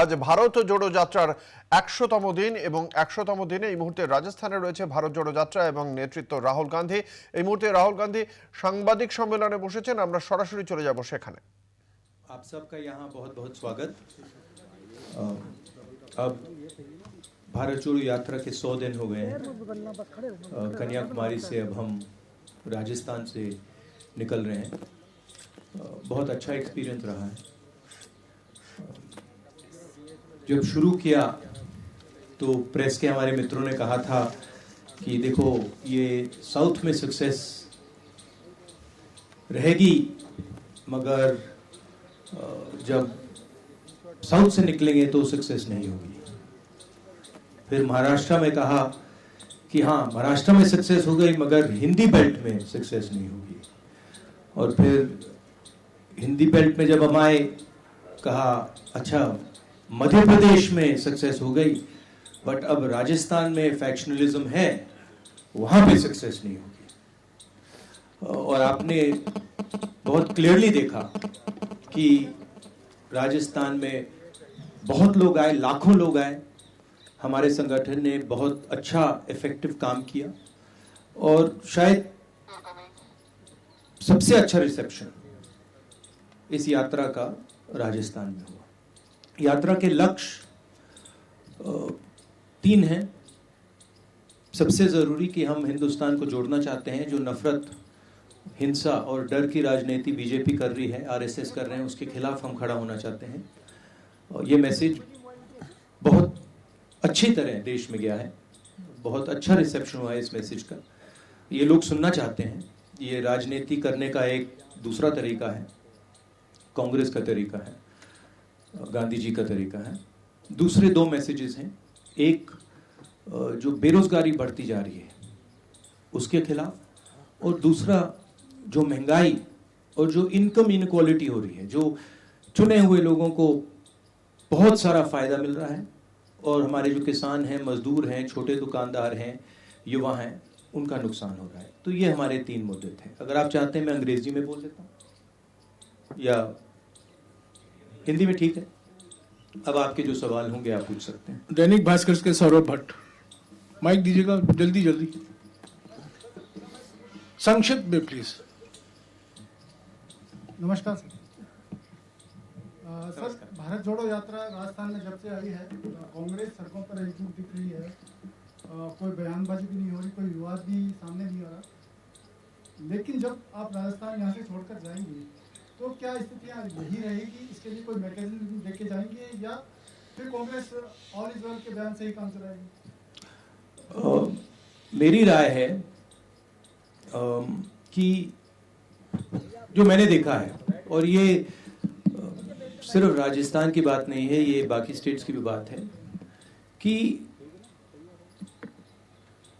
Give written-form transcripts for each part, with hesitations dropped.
আজ ভারত জোড়ো যাত্রার ১০০তম দিন এবং ১০০তম দিনে এই মুহূর্তে রাজস্থানে রয়েছে ভারত জোড়ো যাত্রা এবং নেতৃত্ব রাহুল গান্ধী। এই মুহূর্তে রাহুল গান্ধী সাংবাদিক সম্মেলনে বসেছেন, আমরা সরাসরি চলে যাব সেখানে। आप सबका यहाँ बहुत बहुत स्वागत। अब भारत जोड़ो यात्रा के 100 दिन हो गए हैं। कन्याकुमारी से अब हम राजस्थान से निकल रहे हैं। बहुत अच्छा एक्सपीरियंस रहा है। जब शुरू किया तो प्रेस के हमारे मित्रों ने कहा था कि देखो ये साउथ में सक्सेस रहेगी, मगर जब साउथ से निकलेंगे तो सक्सेस नहीं होगी। फिर महाराष्ट्र में कहा कि हाँ महाराष्ट्र में सक्सेस हो गई मगर हिंदी बेल्ट में सक्सेस नहीं होगी। और फिर हिंदी बेल्ट में जब हम आए कहा अच्छा मध्य प्रदेश में सक्सेस हो गई, बट अब राजस्थान में फैक्शनलिज्म है, वहां पे सक्सेस नहीं होगी। और आपने बहुत क्लियरली देखा कि राजस्थान में बहुत लोग आए, लाखों लोग आए। हमारे संगठन ने बहुत अच्छा इफेक्टिव काम किया और शायद सबसे अच्छा रिसेप्शन इस यात्रा का राजस्थान में हुआ। यात्रा के लक्ष्य 3 हैं। सबसे जरूरी कि हम हिंदुस्तान को जोड़ना चाहते हैं। जो नफरत, हिंसा और डर की राजनीति बीजेपी कर रही है, आरएसएस कर रहे हैं, उसके खिलाफ हम खड़ा होना चाहते हैं। और ये मैसेज बहुत अच्छी तरह देश में गया है, बहुत अच्छा रिसेप्शन हुआ है इस मैसेज का। ये लोग सुनना चाहते हैं। ये राजनीति करने का एक दूसरा तरीका है, कांग्रेस का तरीका है, गांधी जी का तरीका है। दूसरे 2 मैसेजेस हैं। एक जो बेरोजगारी बढ़ती जा रही है उसके खिलाफ, और दूसरा जो महंगाई और जो इनकम इनक्वालिटी हो रही है, जो चुने हुए लोगों को बहुत सारा फायदा मिल रहा है और हमारे जो किसान हैं, मजदूर हैं, छोटे दुकानदार हैं, युवा हैं, उनका नुकसान हो रहा है। तो ये हमारे 3 मुद्दे थे। अगर आप चाहते हैं मैं अंग्रेजी में बोल देता हूँ या हिंदी में, ठीक है। अब आपके जो सवाल होंगे आप पूछ सकते हैं। दैनिक भास्कर के सौरभ भट्ट, माइक दीजिएगा जल्दी जल्दी, संक्षिप्त में प्लीज। नमस्कार सर। सर, भारत जोड़ो यात्रा राजस्थान में जब से आई है, कांग्रेस सड़कों पर एकजुट दिख रही है। कोई बयानबाजी भी नहीं हो रही, कोई विवाद भी सामने नहीं आ रहा। लेकिन जब आप राजस्थान यहाँ से छोड़कर जाएंगे तो क्या स्थितियाँ यही रहेगी? इसके लिए कोई मैकेनिज्म देके जाएंगे या फिर कांग्रेस ऑल इज वेल के बयान से ही काम चलाएगी? मेरी राय है कि जो मैंने देखा है, और ये सिर्फ राजस्थान की बात नहीं है, ये बाकी स्टेट्स की भी बात है, कि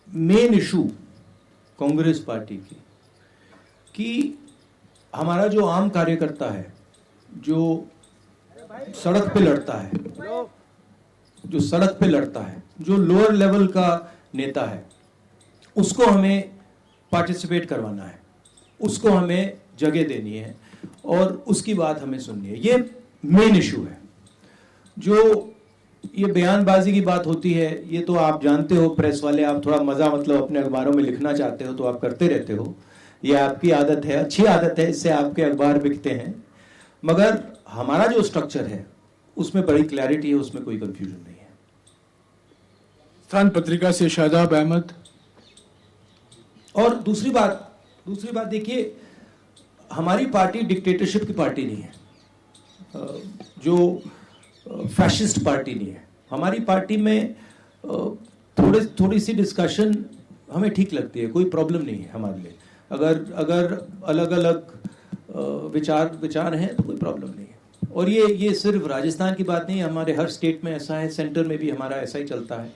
मेन इशू कांग्रेस पार्टी की कि हमारा जो आम कार्यकर्ता है, जो सड़क पे लड़ता है, जो लोअर लेवल का नेता है, उसको हमें पार्टिसिपेट करवाना है, उसको हमें जगह देनी है और उसकी बात हमें सुननी है। ये मेन इशू है। जो ये बयानबाजी की बात होती है, ये तो आप जानते हो, प्रेस वाले आप थोड़ा मजा मतलब अपने अखबारों में लिखना चाहते हो तो आप करते रहते हो। ये आपकी आदत है, अच्छी आदत है, इससे आपके अखबार बिकते हैं। मगर हमारा जो स्ट्रक्चर है उसमें बड़ी क्लैरिटी है, उसमें कोई कंफ्यूजन नहीं है। स्थान पत्रिका से शादाब अहमद। और दूसरी बात देखिए, हमारी पार्टी डिक्टेटरशिप की पार्टी नहीं है, जो फैशिस्ट पार्टी नहीं है। हमारी पार्टी में थोड़ी सी डिस्कशन हमें ठीक लगती है, कोई प्रॉब्लम नहीं है हमारे लिए। अगर अलग अलग विचार हैं तो कोई प्रॉब्लम नहीं है। और ये सिर्फ राजस्थान की बात नहीं है, हमारे हर स्टेट में ऐसा है, सेंटर में भी हमारा ऐसा ही चलता है।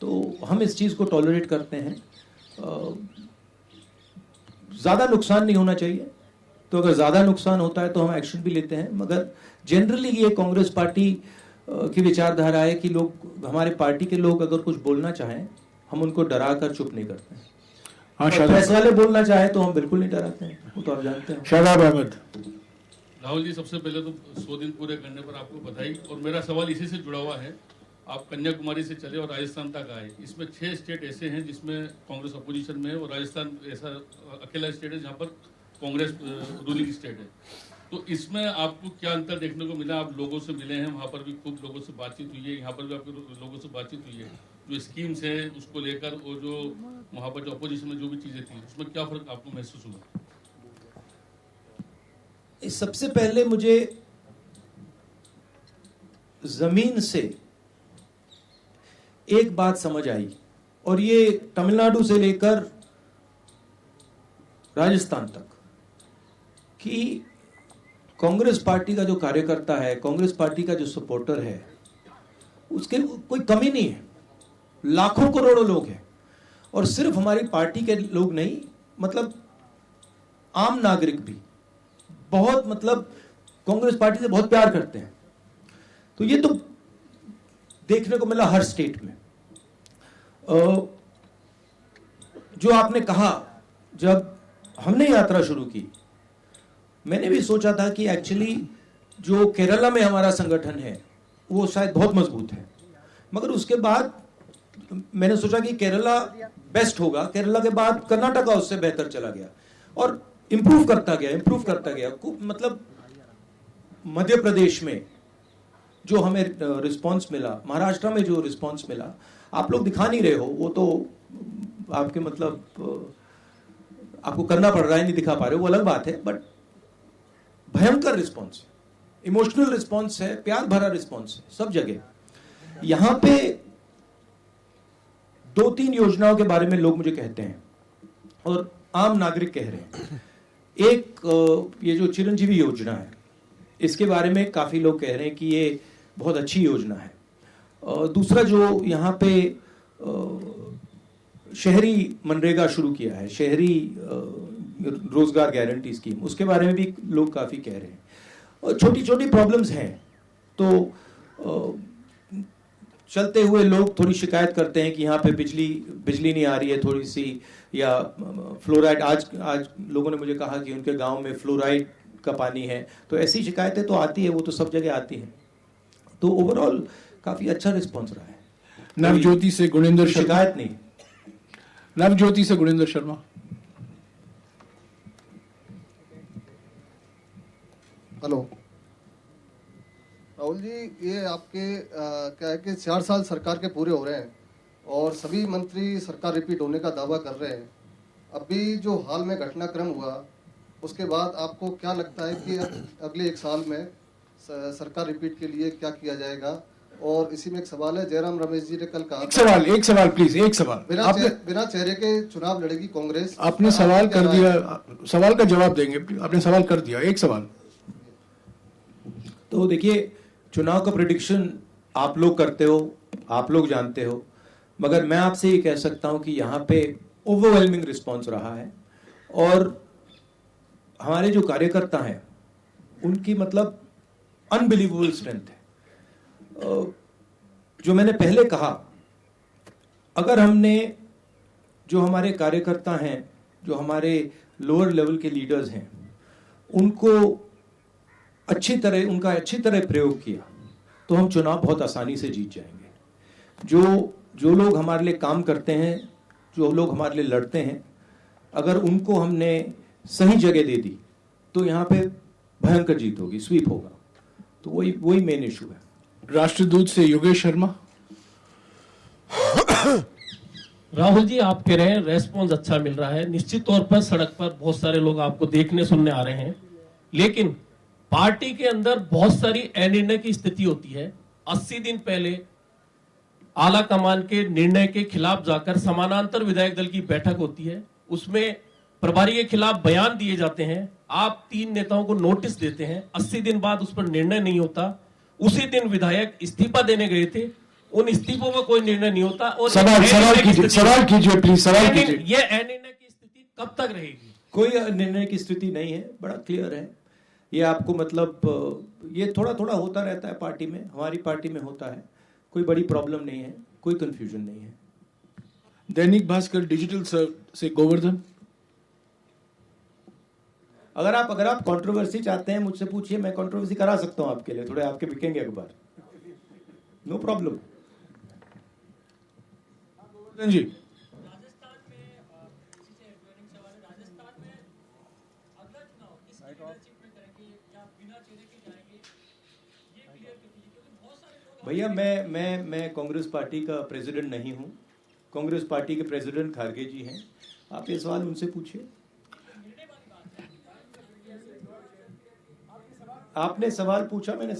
तो हम इस चीज़ को टॉलरेट करते हैं। ज़्यादा नुकसान नहीं होना चाहिए, तो अगर ज़्यादा नुकसान होता है तो हम एक्शन भी लेते हैं। मगर जनरली ये कांग्रेस पार्टी की विचारधारा है कि लोग, हमारे पार्टी के लोग अगर कुछ बोलना चाहें, हम उनको डरा कर चुप नहीं करते हैं। प्रेस वाले बोलना चाहे तो हम बिल्कुल नहीं डराते हैं, वो तो आप जानते हैं। शादाब अहमद। राहुल जी, सबसे पहले तो 100 दिन पूरे करने पर आपको बधाई। और मेरा सवाल इसी से जुड़ा हुआ है। आप कन्याकुमारी से चले और राजस्थान तक आए। इसमें 6 स्टेट ऐसे हैं जिसमें कांग्रेस अपोजिशन में है, और राजस्थान ऐसा अकेला स्टेट है जहाँ पर कांग्रेस रूलिंग स्टेट है। तो इसमें आपको क्या अंतर देखने को मिला? आप लोगों से मिले हैं, वहाँ पर भी खूब लोगों से बातचीत हुई है, यहाँ पर भी आपके लोगों से बातचीत हुई है। जो स्कीम्स है उसको लेकर, और जो वहाँ पर जो अपोजिशन में जो भी चीज़ें थी, उसमें क्या फर्क आपको महसूस हुआ? सबसे पहले मुझे जमीन से एक बात समझ आई, और ये तमिलनाडु से लेकर राजस्थान तक, कि कांग्रेस पार्टी का जो कार्यकर्ता है, कांग्रेस पार्टी का जो सपोर्टर है, उसके कोई कमी नहीं है। लाखों करोड़ों लोग हैं, और सिर्फ हमारी पार्टी के लोग नहीं, मतलब आम नागरिक भी बहुत, मतलब कांग्रेस पार्टी से बहुत प्यार करते हैं। तो ये तो देखने को मिला हर स्टेट में। जो आपने कहा, जब हमने यात्रा शुरू की, मैंने भी सोचा था कि एक्चुअली जो केरला में हमारा संगठन है वो शायद बहुत मजबूत है, मगर उसके बाद मैंने सोचा कि केरला बेस्ट होगा। केरला के बाद कर्नाटका उससे बेहतर चला गया, और इंप्रूव करता गया। मतलब मध्य प्रदेश में जो हमें रिस्पांस मिला, महाराष्ट्र में जो रिस्पांस मिला, आप लोग दिखा नहीं रहे हो, वो तो आपके मतलब आपको करना पड़ रहा है, नहीं दिखा पा रहे हो, वो अलग बात है। बट भयंकर रिस्पांस, इमोशनल रिस्पांस है, प्यार भरा रिस्पांस है सब जगह। यहां पे 2-3 योजनाओं के बारे में लोग मुझे कहते हैं, और आम नागरिक कह रहे हैं। एक ये जो चिरंजीवी योजना है, इसके बारे में काफी लोग कह रहे हैं कि ये बहुत अच्छी योजना है। दूसरा जो यहाँ पे शहरी मनरेगा शुरू किया है, शहरी रोजगार गारंटी स्कीम, उसके बारे में भी लोग काफी कह रहे हैं। और छोटी छोटी प्रॉब्लम्स हैं, तो चलते हुए लोग थोड़ी शिकायत करते हैं कि यहाँ पे बिजली नहीं आ रही है थोड़ी सी, या फ्लोराइड। आज लोगों ने मुझे कहा कि उनके गांव में फ्लोराइड का पानी है। तो ऐसी शिकायतें तो आती है, वो तो सब जगह आती हैं। तो ओवरऑल काफी अच्छा रिस्पॉन्स रहा है। नवज्योति से गुणेंद्र शर्मा। शिकायत नहीं। नवज्योति से गुणेंद्र शर्मा। हेलो राहुल जी, ये आपके क्या है कि 4 साल सरकार के पूरे हो रहे हैं और सभी मंत्री सरकार रिपीट होने का दावा कर रहे हैं। अभी जो हाल में घटनाक्रम हुआ, उसके बाद आपको क्या लगता है कि अगले 1 साल में सरकार रिपीट के लिए क्या किया जाएगा? और इसी में एक सवाल है, जयराम रमेश जी ने कल कहा, एक सवाल प्लीज, एक सवाल। बिना चेहरे के चुनाव लड़ेगी कांग्रेस। आपने सवाल कर दिया, सवाल का जवाब देंगे। आपने सवाल कर दिया, एक सवाल। तो देखिए, चुनाव का प्रेडिक्शन आप लोग करते हो, आप लोग जानते हो, मगर मैं आपसे ये कह सकता हूं कि यहाँ पे ओवरवेलमिंग रिस्पांस रहा है, और हमारे जो कार्यकर्ता हैं उनकी मतलब अनबिलीवेबल स्ट्रेंथ है। जो मैंने पहले कहा, अगर हमने जो हमारे कार्यकर्ता हैं, जो हमारे लोअर लेवल के लीडर्स हैं, उनका अच्छी तरह प्रयोग किया, तो हम चुनाव बहुत आसानी से जीत जाएंगे। जो लोग हमारे लिए काम करते हैं, जो लोग हमारे लिए लड़ते हैं, अगर उनको हमने सही जगह दे दी, तो यहाँ पे भयंकर जीत होगी, स्वीप होगा। तो वही मेन इशू है। राष्ट्रदूत से योगेश शर्मा। राहुल जी, आप कह रहे हैं रेस्पॉन्स अच्छा मिल रहा है, निश्चित तौर पर सड़क पर बहुत सारे लोग आपको देखने सुनने आ रहे हैं, लेकिन पार्टी के अंदर बहुत सारी अनिर्णय की स्थिति होती है। 80 दिन पहले आला कमान के निर्णय के खिलाफ जाकर समानांतर विधायक दल की बैठक होती है, उसमें प्रभारी के खिलाफ बयान दिए जाते हैं, आप 3 नेताओं को नोटिस देते हैं, 80 दिन बाद उस पर निर्णय नहीं होता। उसी दिन विधायक इस्तीफा देने गए थे, उन इस्तीफों में कोई निर्णय नहीं होता। और सवाल कीजिए प्लीज, सवाल कीजिए। ये अनिर्णय की स्थिति कब तक रहेगी? कोई निर्णय की स्थिति नहीं है, बड़ा क्लियर है। ये आपको मतलब ये थोड़ा होता रहता है पार्टी में, हमारी पार्टी में होता है, कोई बड़ी प्रॉब्लम नहीं है, कोई कंफ्यूजन नहीं है। दैनिक भास्कर डिजिटल से गोवर्धन। अगर आप कंट्रोवर्सी चाहते हैं मुझसे पूछिए, मैं कंट्रोवर्सी करा सकता हूं आपके लिए, थोड़े आपके बिकेंगे अखबार, नो प्रॉब्लम। जी राजस्थान में इसी से एडजॉइनिंग सवाल है, राजस्थान में अगला चुनाव किसकी लीडरशिप में करेंगे या बिना चेहरे के जाएंगे, ये क्लियर कर दीजिए, क्योंकि बहुत सारे लोग भैया मैं कांग्रेस पार्टी का प्रेसिडेंट नहीं हूं, कांग्रेस पार्टी के प्रेसिडेंट खारगे जी हैं, आप ये सवाल उनसे पूछिए। आपने सवाल पूछा, मैंने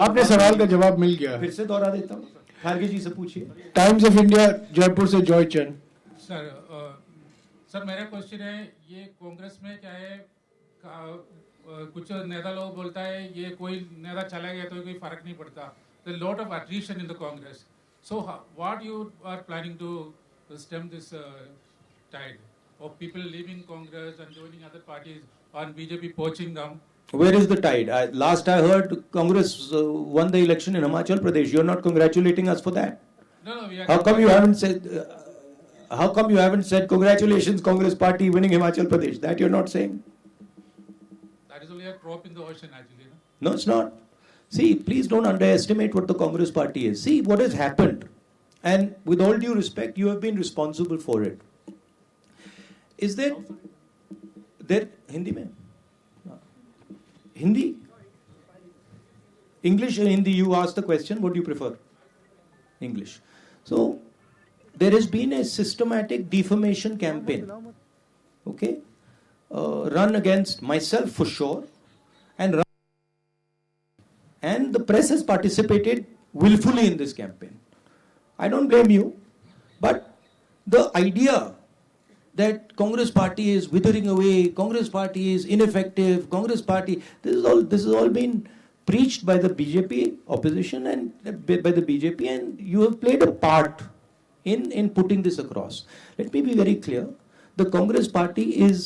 आपने सवाल का जवाब मिल गया। फिर से दोहरा देता हूँ, खारगे जी से पूछिए। टाइम्स ऑफ इंडिया जयपुर से जॉय चंद। सर मेरा क्वेश्चन है, ये कांग्रेस में क्या है, कुछ नेता लोग बोलता है ये कोई नेता चला गया तो कोई फर्क नहीं पड़ता, the lot of attrition in the Congress, so what you are planning to stem this tide of people leaving Congress and joining other parties on BJP poaching them? Where is the tide? Last I heard, Congress won the election in Himachal Pradesh. You're not congratulating us for that. No, we are. How come you haven't said congratulations, Congress Party winning Himachal Pradesh? That you're not saying. That is only a drop in the ocean, actually. No? No, it's not. See, please don't underestimate what the Congress Party is. See what has happened, and with all due respect, you have been responsible for it. Is there Hindi mein? Hindi? English or Hindi? You asked the question, what do you prefer? English. So, there has been a systematic defamation campaign, okay, run against myself for sure, and the press has participated willfully in this campaign. I don't blame you, but the idea that Congress party is withering away, Congress party is ineffective, Congress party, this has all been preached by the BJP opposition and by the BJP, and you have played a part in putting this across. Let me be very clear. The Congress party is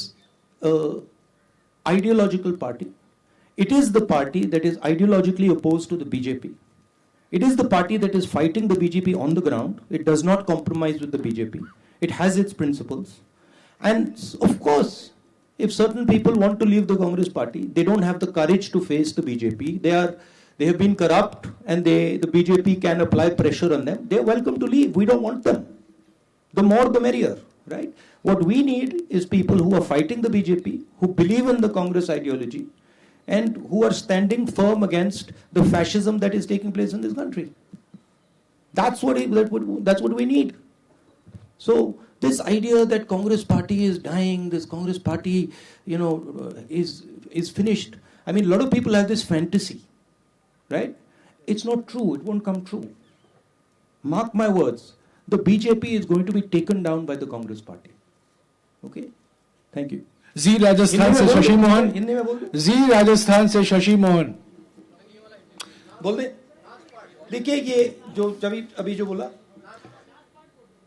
an ideological party. It is the party that is ideologically opposed to the BJP. It is the party that is fighting the BJP on the ground. It does not compromise with the BJP. It has its principles. And of course, if certain people want to leave the Congress party, they don't have the courage to face the BJP. They have been corrupt, and the BJP can apply pressure on them. They are welcome to leave. We don't want them. The more the merrier, right? What we need is people who are fighting the BJP, who believe in the Congress ideology, and who are standing firm against the fascism that is taking place in this country. That's what we need. So this idea that Congress party is dying, this Congress party, is finished. I mean, a lot of people have this fantasy, right? It's not true. It won't come true. Mark my words. The BJP is going to be taken down by the Congress party. Okay? Thank you. जी राजस्थान से शशि मोहन। हिंदी में बोल दो। जी राजस्थान से शशि मोहन। बोल दे। देखिए ये जो अभी जो बोला,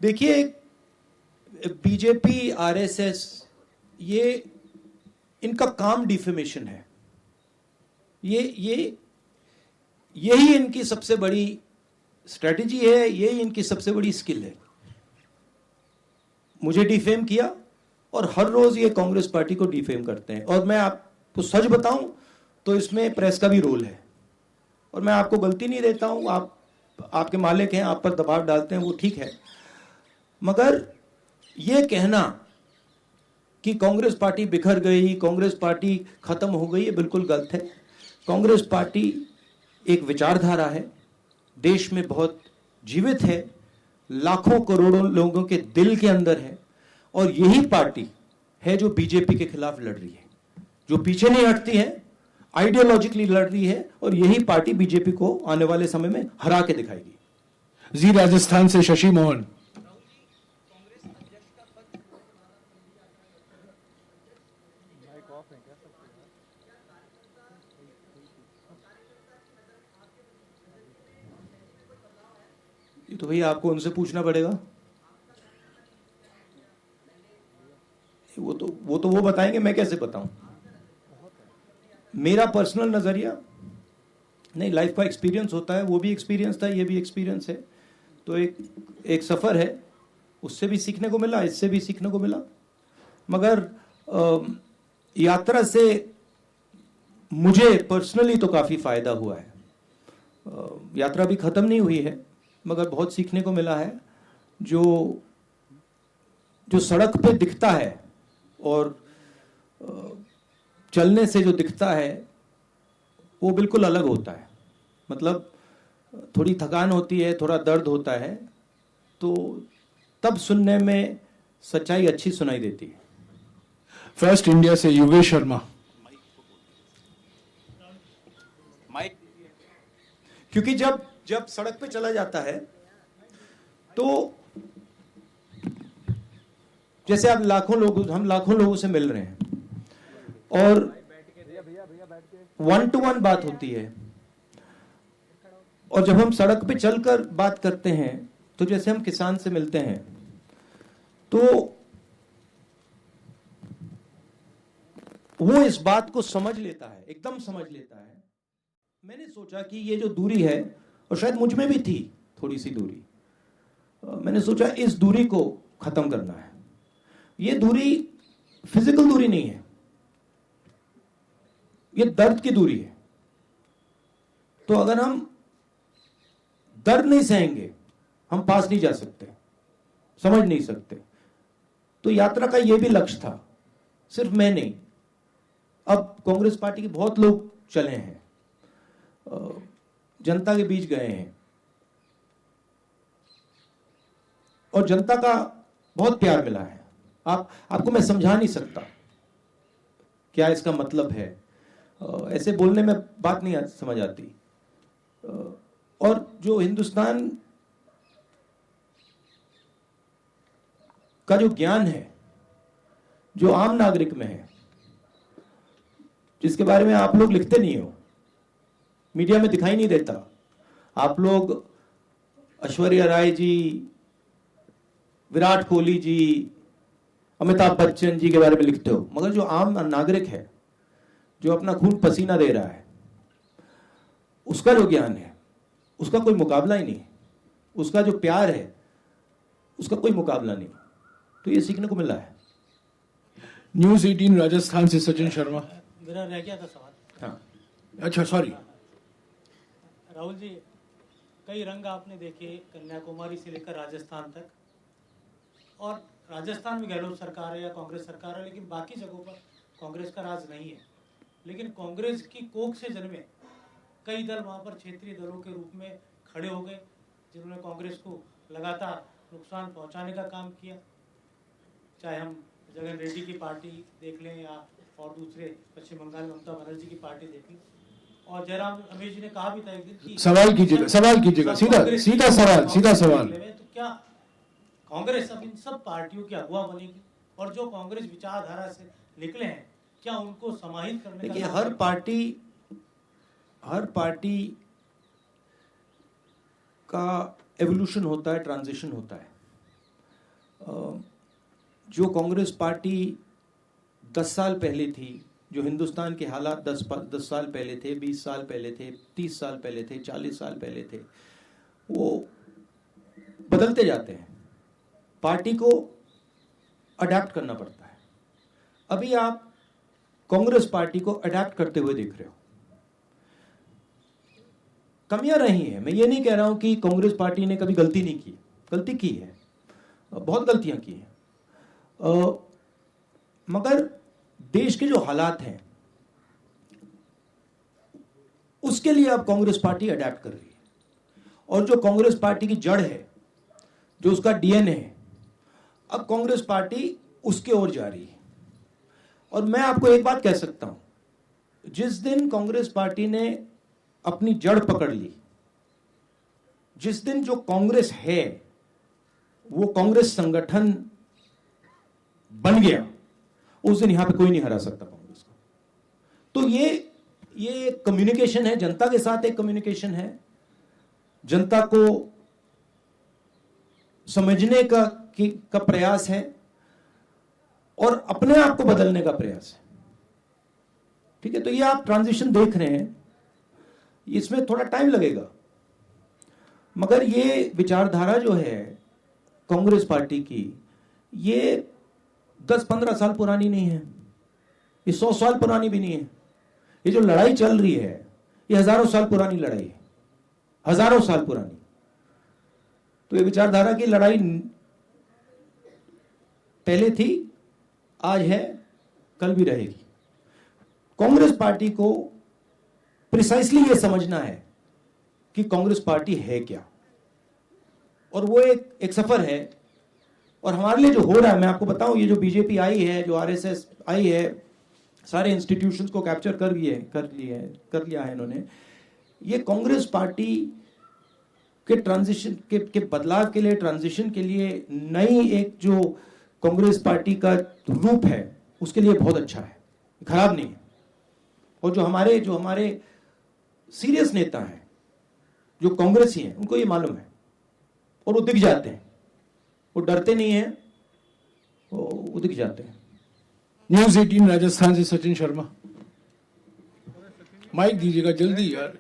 देखिए बीजेपी, आरएसएस, ये इनका काम डिफेमेशन है। यही इनकी सबसे बड़ी स्ट्रेटजी है, यही इनकी सबसे बड़ी स्किल है। मुझे डिफेम किया और हर रोज ये कांग्रेस पार्टी को डिफेम करते हैं। और मैं आपको सच बताऊं तो इसमें प्रेस का भी रोल है, और मैं आपको गलती नहीं देता हूं। आपके मालिक हैं, आप पर दबाव डालते हैं, वो ठीक है, मगर ये कहना कि कांग्रेस पार्टी बिखर गई, कांग्रेस पार्टी खत्म हो गई, ये बिल्कुल गलत है। कांग्रेस पार्टी एक विचारधारा है, देश में बहुत जीवित है, लाखों करोड़ों लोगों के दिल के अंदर है, और यही पार्टी है जो बीजेपी के खिलाफ लड़ रही है, जो पीछे नहीं हटती है, आइडियोलॉजिकली लड़ रही है, और यही पार्टी बीजेपी को आने वाले समय में हरा के दिखाएगी। जी राजस्थान से शशि मोहन। ये तो भैया आपको उनसे पूछना पड़ेगा। वो बताएंगे, मैं कैसे बताऊं? मेरा पर्सनल नजरिया नहीं, लाइफ का एक्सपीरियंस होता है, वो भी एक्सपीरियंस था, ये भी एक्सपीरियंस है, तो एक सफर है, उससे भी सीखने को मिला, इससे भी सीखने को मिला। मगर यात्रा से मुझे पर्सनली तो काफी फायदा हुआ है। यात्रा भी खत्म नहीं हुई है, मगर बहुत सीखने को मिला है। जो सड़क पे दिखता है और चलने से जो दिखता है वो बिल्कुल अलग होता है। मतलब थोड़ी थकान होती है, थोड़ा दर्द होता है, तो तब सुनने में सच्चाई अच्छी सुनाई देती है। फर्स्ट इंडिया से योगेश शर्मा। क्योंकि जब सड़क पे चला जाता है तो जैसे हम लाखों लोगों से मिल रहे हैं और 1-to-1 बात होती है, और जब हम सड़क पे चलकर बात करते हैं तो जैसे हम किसान से मिलते हैं तो वो इस बात को समझ लेता है, एकदम समझ लेता है। मैंने सोचा कि ये जो दूरी है, और शायद मुझ में भी थी थोड़ी सी दूरी, मैंने सोचा इस दूरी को खत्म करना है। ये दूरी फिजिकल दूरी नहीं है, ये दर्द की दूरी है। तो अगर हम दर्द नहीं सहेंगे, हम पास नहीं जा सकते, समझ नहीं सकते। तो यात्रा का यह भी लक्ष्य था, सिर्फ मैं नहीं, अब कांग्रेस पार्टी के बहुत लोग चले हैं, जनता के बीच गए हैं, और जनता का बहुत प्यार मिला है। आपको मैं समझा नहीं सकता क्या इसका मतलब है, ऐसे बोलने में बात नहीं समझ आती। और जो हिंदुस्तान का जो ज्ञान है, जो आम नागरिक में है, जिसके बारे में आप लोग लिखते नहीं हो, मीडिया में दिखाई नहीं देता। आप लोग ऐश्वर्या राय जी, विराट कोहली जी, अमिताभ बच्चन जी के बारे में लिखते हो, मगर जो आम नागरिक है, जो अपना खून पसीना दे रहा है, उसका जो ज्ञान है, उसका कोई मुकाबला ही नहीं। उसका जो प्यार है, उसका कोई मुकाबला नहीं। तो ये सीखने को मिला है। न्यूज 18 राजस्थान से सचिन शर्मा। मेरा रह गया था सवाल। हाँ, अच्छा, सॉरी। राहुल जी, कई रंग आपने देखे कन्याकुमारी से लेकर राजस्थान तक, और राजस्थान में गहलोत सरकार है या कांग्रेस सरकार है, लेकिन बाकी जगहों पर कांग्रेस का राज नहीं है। लेकिन कांग्रेस की कोख से जन्मे कई दल वहाँ पर क्षेत्रीय दलों के रूप में खड़े हो गए, जिन्होंने कांग्रेस को लगातार नुकसान पहुँचाने का काम किया। चाहे हम जगन रेड्डी की पार्टी देख लें या और दूसरे पश्चिम बंगाल में ममता बनर्जी की पार्टी देख लें, और जयराम रमेश जी ने कहा भी था एक दिन कि सवाल कीजिएगा सीधा सवाल। तो क्या कांग्रेस अब इन सब पार्टियों की अगुवा बनेगी, और जो कांग्रेस विचारधारा से निकले हैं, क्या उनको समाहित करने का? देखिए, हर पार्टी का एवोल्यूशन होता है, ट्रांजिशन होता है। जो कांग्रेस पार्टी 10 साल पहले थी, जो हिंदुस्तान के हालात 10 साल पहले थे, 20 साल पहले थे, 30 साल पहले थे, 40 साल पहले थे, वो बदलते जाते हैं। पार्टी को अडेप्ट करना पड़ता है। अभी आप कांग्रेस पार्टी को अडेप्ट करते हुए देख रहे हो। कमियां रही हैं, मैं ये नहीं कह रहा हूं कि कांग्रेस पार्टी ने कभी गलती नहीं की, गलती की है, बहुत गलतियां की हैं, मगर देश के जो हालात हैं उसके लिए अब कांग्रेस पार्टी अडेप्ट कर रही है। और जो कांग्रेस पार्टी की जड़ है, जो उसका डीएनए है, अब कांग्रेस पार्टी उसके ओर जा रही है। और मैं आपको एक बात कह सकता हूं, जिस दिन कांग्रेस पार्टी ने अपनी जड़ पकड़ ली, जिस दिन जो कांग्रेस है वो कांग्रेस संगठन बन गया, उस दिन यहां पे कोई नहीं हरा सकता कांग्रेस को। तो ये कम्युनिकेशन है, जनता के साथ एक कम्युनिकेशन है, जनता को समझने का प्रयास है, और अपने आप को बदलने का प्रयास है। ठीक है, तो ये आप ट्रांजिशन देख रहे हैं, इसमें थोड़ा टाइम लगेगा, मगर ये विचारधारा जो है कांग्रेस पार्टी की, ये 10-15 साल पुरानी नहीं है, ये 100 साल पुरानी भी नहीं है। ये जो लड़ाई चल रही है ये हजारों साल पुरानी लड़ाई है, हजारों साल पुरानी। तो ये विचारधारा की लड़ाई पहले थी, आज है, कल भी रहेगी। कांग्रेस पार्टी को प्रिसाइसली ये समझना है कि कांग्रेस पार्टी है क्या, और वो एक सफर है। और हमारे लिए जो हो रहा है, मैं आपको बताऊं, ये जो बीजेपी आई है, जो आरएसएस आई है, सारे इंस्टीट्यूशंस को कैप्चर कर लिया है इन्होंने। ये कांग्रेस पार्टी के ट्रांजिशन के बदलाव के लिए, ट्रांजिशन के लिए नई एक जो कांग्रेस पार्टी का रूप है उसके लिए बहुत अच्छा है, खराब नहीं है। और जो हमारे सीरियस नेता हैं, जो कांग्रेसी हैं, उनको ये मालूम है और वो दिख जाते हैं, वो डरते नहीं हैं, वो दिख जाते हैं। न्यूज 18 राजस्थान से सचिन शर्मा। माइक दीजिएगा जल्दी यार,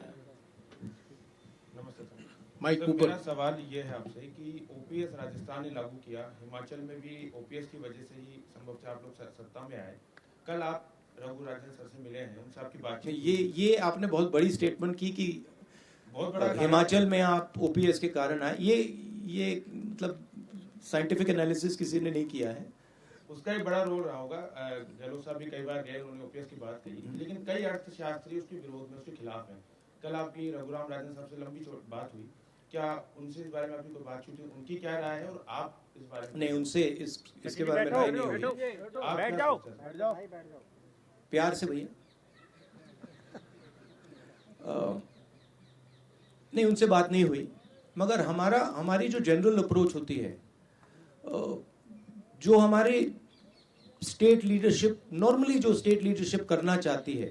माइक सर, ऊपर। मेरा सवाल ये है आपसे कि ओपीएस राजस्थान ने लागू किया, हिमाचल में भी ओपीएस की वजह से ही संभवतः आप लोग सत्ता में आए। कल आप रघु राजन सर से मिले हैं, उनसे आपकी बातचीत। ये आपने बहुत बड़ी स्टेटमेंट की कि बहुत बड़ा हिमाचल में आप ओपीएस के कारण आए। ये मतलब साइंटिफिक एनालिसिस किसी ने नहीं किया है। उसका एक बड़ा रोल रहा होगा। गहलोत साहब भी कई बार गए, उन्होंने ओपीएस की बात कही, लेकिन कई अर्थशास्त्री उसके विरोध में, उसके खिलाफ हैं। कल आपकी रघुराम राजन साहब से लंबी बात हुई, क्या उनसे इस बारे में आपकी कोई बातचीत हुई? उनकी क्या राय है और आप इस बारे में? नहीं, उनसे इसके बारे में राय नहीं हुई। बैठ जाओ। प्यार से भैया। नहीं, उनसे बात नहीं हुई, मगर हमारी जो जनरल अप्रोच होती है, जो हमारी स्टेट लीडरशिप नॉर्मली जो स्टेट लीडरशिप करना चाहती है,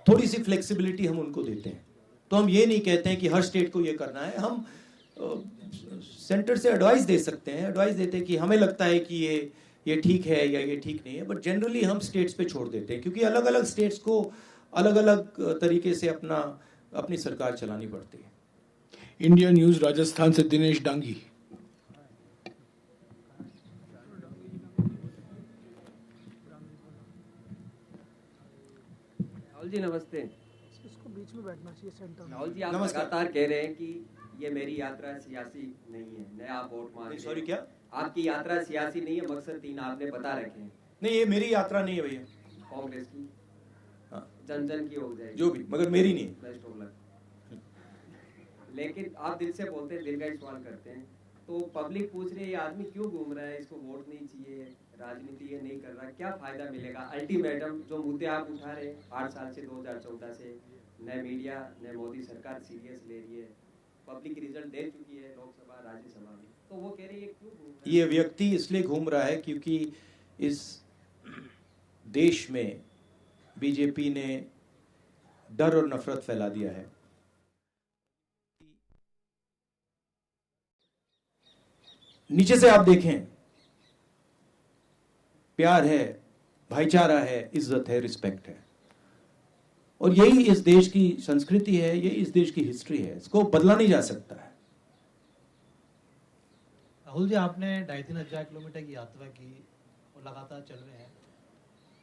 थोड़ी सी फ्लेक्सिबिलिटी हम उनको देते हैं। तो हम ये नहीं कहते हैं कि हर स्टेट को ये करना है। हम सेंटर से एडवाइस दे सकते हैं, एडवाइस देते हैं कि हमें लगता है कि ये ठीक है या ये ठीक नहीं है, बट जनरली हम स्टेट्स पे छोड़ देते हैं, क्योंकि अलग अलग स्टेट्स को अलग अलग तरीके से अपनी सरकार चलानी पड़ती है। इंडिया न्यूज राजस्थान से दिनेश डांगी। राहुल जी नमस्ते। इसको बीच में बैठना चाहिए सेंटर में। राहुल जी, आप लगातार कह रहे हैं कि ये मेरी यात्रा सियासी नहीं है, न आप वोट मांग रहे हैं। सॉरी, क्या? आपकी यात्रा सियासी नहीं है, मकसद 3 आपने बता रखे हैं। नहीं, ये मेरी यात्रा नहीं है भैया, कांग्रेस की। हाँ। जन की हो जाएगी जो भी, मगर मेरी नहीं है। Best of luck. लेकिन आप दिल से बोलते हैं, दिल का ही सवाल करते हैं, तो पब्लिक पूछ रही है ये आदमी क्यों घूम रहा है, इसको वोट नहीं चाहिए, राजनीति ये नहीं कर रहा, क्या फायदा मिलेगा? अल्टीमेटम जो मुद्दे आप उठा रहे हैं 8 साल से, 2014 से, न मीडिया न मोदी सरकार सीरियस ले रही है, पब्लिक रिजल्ट दे चुकी है लोकसभा राज्यसभा में, तो वो कह रही है क्यों घूम रहा है? ये व्यक्ति इसलिए घूम रहा है क्योंकि इस देश में बीजेपी ने डर और नफरत फैला दिया है। नीचे से आप देखें, प्यार है, भाईचारा है, इज्जत है, रिस्पेक्ट है, और यही इस देश की संस्कृति है, यही इस देश की हिस्ट्री है, इसको बदला नहीं जा सकता है। राहुल जी, आपने 2.5-3 किलोमीटर की यात्रा की और लगातार चल रहे हैं।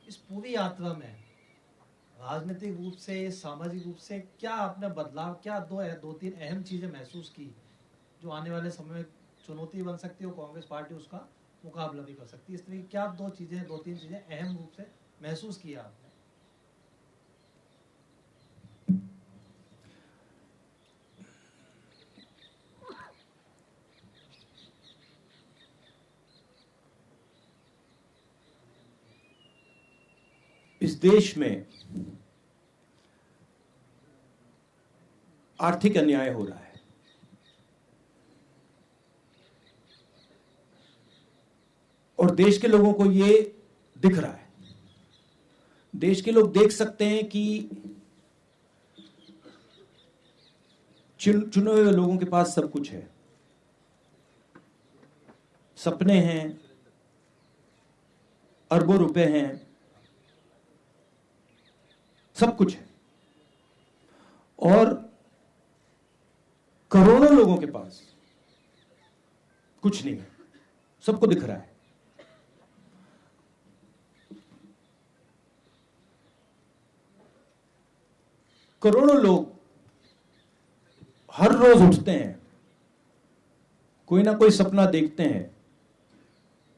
इस पूरी यात्रा में राजनीतिक रूप से, सामाजिक रूप से क्या आपने बदलाव, क्या 2-3 अहम चीजें महसूस की जो आने वाले समय में चुनौती बन सकती है, कांग्रेस पार्टी उसका मुकाबला भी कर सकती है? इस तरह की क्या 2-3 चीजें अहम रूप से महसूस किया आपने? इस देश में आर्थिक अन्याय हो रहा है, और देश के लोगों को ये दिख रहा है। देश के लोग देख सकते हैं कि चुने हुए लोगों के पास सब कुछ है, सपने हैं, अरबों रुपए हैं, सब कुछ है, और करोड़ों लोगों के पास कुछ नहीं है। सबको दिख रहा है। करोड़ों लोग हर रोज उठते हैं, कोई ना कोई सपना देखते हैं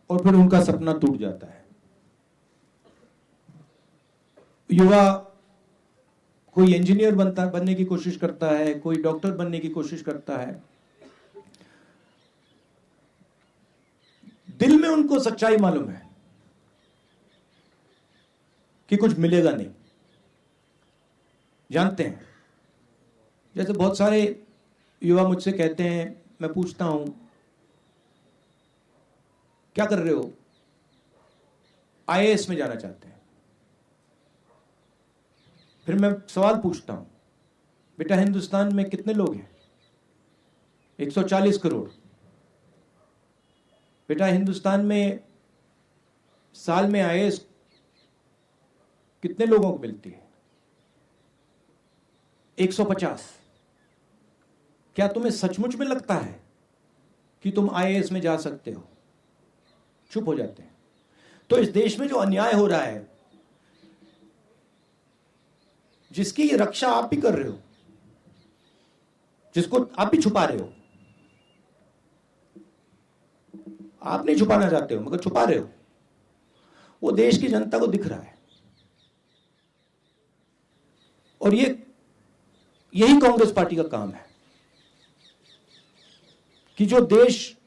और फिर उनका सपना टूट जाता है। युवा कोई इंजीनियर बनने की कोशिश करता है, कोई डॉक्टर बनने की कोशिश करता है, दिल में उनको सच्चाई मालूम है कि कुछ मिलेगा नहीं, जानते हैं। जैसे बहुत सारे युवा मुझसे कहते हैं, मैं पूछता हूं क्या कर रहे हो, आईएएस में जाना चाहते हैं। फिर मैं सवाल पूछता हूं, बेटा हिंदुस्तान में कितने लोग हैं? 140 करोड़। बेटा हिंदुस्तान में साल में आईएएस कितने लोगों को मिलती है? 150। क्या तुम्हें सचमुच में लगता है कि तुम आईएएस में जा सकते हो? चुप हो जाते हैं। तो इस देश में जो अन्याय हो रहा है, जिसकी रक्षा आप भी कर रहे हो, जिसको आप भी छुपा रहे हो, आप नहीं छुपाना चाहते हो मगर छुपा रहे हो, वो देश की जनता को दिख रहा है। और यही कांग्रेस पार्टी का काम है कि जो देश